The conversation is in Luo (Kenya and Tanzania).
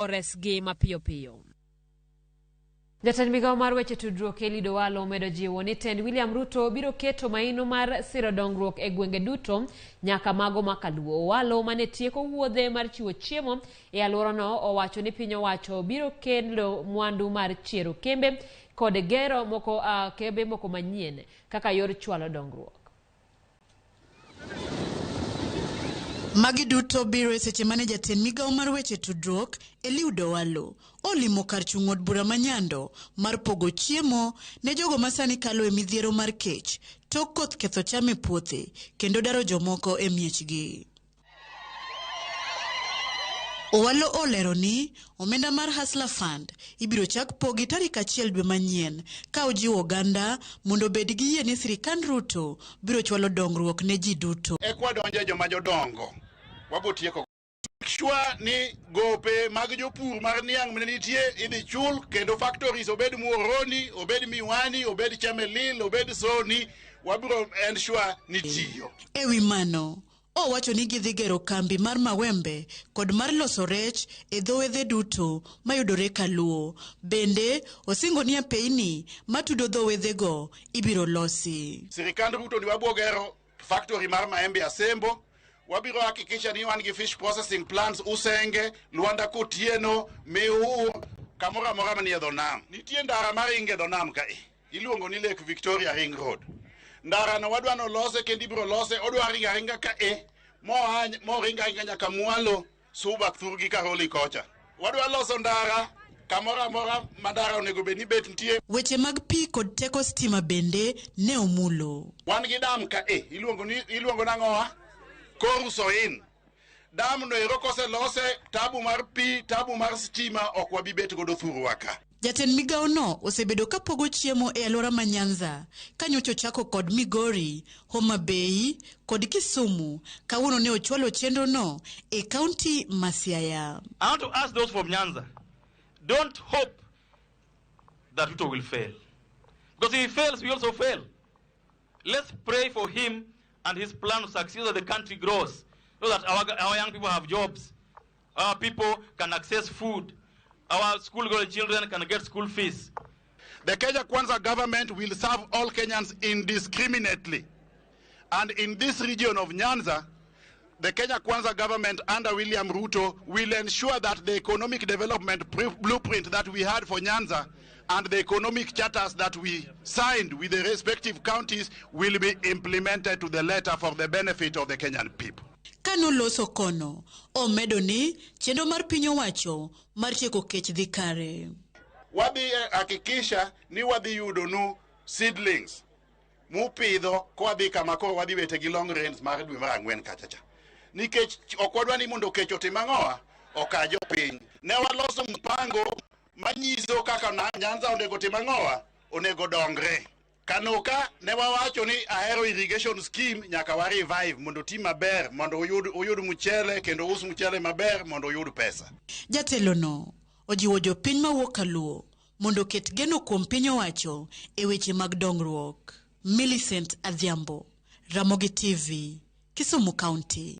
oresgi mapiyo piyo. Jatend migawo mar weche tudruok Eliud Owalo medo jiwo ni tend William Ruto biro keto maino mar siro dongruok e gwenge duto nyaka mago ma kaluo. Owalo mane tieko wuodhe mar chiwo chiemo e alworano owacho ni piny owacho biro kelo mwandu mar chiero kembe kod gero kembe moko manyien kaka yor chwalo dongruok. Magi duto biro seche mane jatend migawo mar weche tudruok Eliud Owalo olimo kar chung' od bura manyando mar pogo chiemo ne jogo masani kalo e midhiero mar kech tok koth ketho cham e puothe kendo daro jomoko e miechgi. Owalo olero ni omenda mar Hustler Fund ibiro chak pogi tarik 1 dwe manyien ka ojiwo oganda mondo bed gi yie ni sirikand Ruto biro chwalo dongruok ne ji duto. Ekwadonje joma jodongo wabotieko shwa ni gope mag jopur mar niang' mane nitie idhi chul kendo factories obed Muhoroni, obed Miwani, obed Chamelil, obed Soni, wabiro ensure ni tiyo. Ewi mano owacho ni gidhi gero kambi mar mawembe kod mar loso rech e dhowedhe duto mayudore kaluo. Bende osingo ni apeini matudo dhowedhego ibiro losi. Sirikand Ruto ni wabiro gero factory mar maembe Asembo, wabiro hakikisha ni wan gi fish processing plants Usenge, Luanda Kotieno, Meu, kamora mora manie dho nam. Nitie ndara mar inge dho nam ka iluongo ni Lake Victoria Ring Road. Ndara no wadwa no lose kendo ibiro lose odwa ringa ka mo ringa nyaka Mwalo Suba Thurgi Karoli kocha. Wadwa loso ndara kamora mora mandara onego bed ni bet nitie. Weche mag pi kod teko stima bende ne omulo. Wan gi dam ka iluongo nang'owa Korusoin. Dam no ero kose lose tabu mar pi, tabu mar stima ok wabi bet godo thuru waka. Jatend migawo no osebedo ka pogo chiemo e alwora ma Nyanza kanyocho chako kod Migori, Homa Bay kod Kisumu kawuono ne ochwalo chenro no e kaunti ma Siaya. I want to ask those from Nyanza, don't hope that Ruto will fail. Because if he fails, we also fail. Let's pray for him and his plan to succeed so that the country grows, so that our young people have jobs, our people can access food, our school-going children can get school fees. The Kenya Kwanza government will serve all Kenyans indiscriminately. And in this region of Nyanza, the Kenya Kwanza government under William Ruto will ensure that the economic development blueprint that we had for Nyanza and the economic charters that we signed with the respective counties will be implemented to the letter for the benefit of the Kenyan people. Kano loso kono, omedo ni chenro mar piny owacho mar tieko kech dhi kare. Wadhi hakikisha ni wadhi yudo nu seedlings mupidho kwadhi kama koro wadhi wete gi long range mar dwe mar 4 kachacha. Nikech ok wadwa ni mondo kech otim ang'owa okajo piny. Ne waloso mpango manyiso kaka Nyanza onego tim ang'owa onego dongre. Kanoka ne wawacho ni ahero irrigation scheme nyaka wa revive mondo tim maber mondo uyud mchele kendo us mchele maber mondo uyud pesa. Jatelo no ojiwo jopiny mawuok kaluo mondo ket geno kuom piny owacho e weche mag dongruok. Millicent Adhiambo, Ramogi TV, Kisumu County.